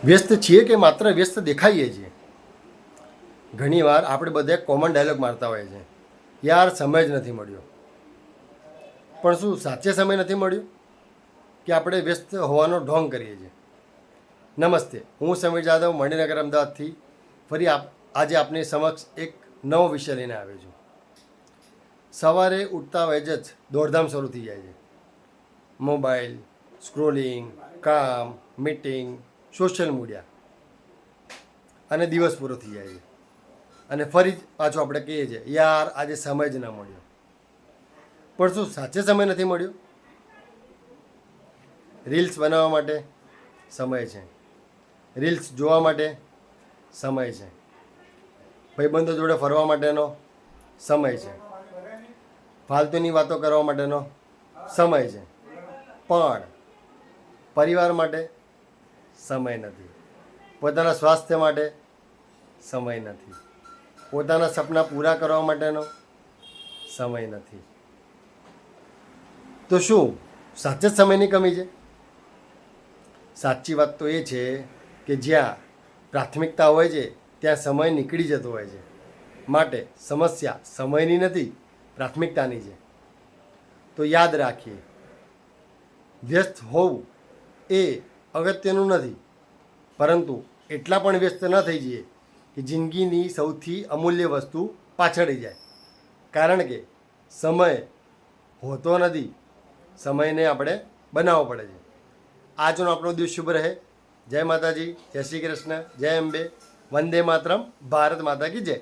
વ્યસ્ત છીએ કે માત્ર વ્યસ્ત દેખાઈએ છીએ? ઘણીવાર આપણે બધે કોમન ડાયલોગ મારતા હોઈએ છીએ, યાર સમય જ નથી મળ્યો. પણ શું સાચે સમય નથી મળ્યો કે આપણે વ્યસ્ત હોવાનો ઢોંગ કરીએ છીએ? નમસ્તે, હું સમીર જાદવ મણિનગર અમદાવાદથી ફરી આજે આપની સમક્ષ એક નવો વિષય લઈને આવ્યો છું. સવારે ઉઠતા વેજ જ દોડધામ શરૂ થઈ જાય છે. મોબાઈલ, સ્ક્રોલિંગ, કામ, મીટિંગ, સોશિયલ મીડિયા અને દિવસ પૂરો થઈ જાય છે. અને ફરી પાછું આપણે કહીએ છીએ, યાર આજે સમય જ ના મળ્યો. પણ શું સાચે સમય નથી મળ્યો? રીલ્સ બનાવવા માટે સમય છે, રીલ્સ જોવા માટે સમય છે, ભાઈબંધો જોડે ફરવા માટેનો સમય છે, ફાલતુની વાતો કરવા માટેનો સમય છે, પણ પરિવાર માટે સમય નથી, પોતાના સ્વાસ્થ્ય માટે સમય નથી, પોતાના સપના પૂરા કરવા માટેનો સમય નથી. તો શું સાચે જ સમયની કમી છે? સાચી વાત તો એ છે કે જ્યાં પ્રાથમિકતા હોય છે ત્યાં સમય નીકળી જતો હોય છે. માટે સમસ્યા સમયની નથી, પ્રાથમિકતાની છે. તો યાદ રાખીએ, વ્યસ્ત હોવું એ અગત્યનું નથી, પરંતુ એટલા પણ વ્યસ્ત ન થઈ જઈએ કે જિંદગીની સૌથી અમૂલ્ય વસ્તુ પાછળ જાય. કારણ કે સમય હોતો નથી, સમયને આપણે બનાવવો પડે છે. આજનો આપણો દિવસ શુભ રહે. જય માતાજી, જય શ્રી કૃષ્ણ, જય અંબે, વંદે માતરમ, ભારત માતા કી જય.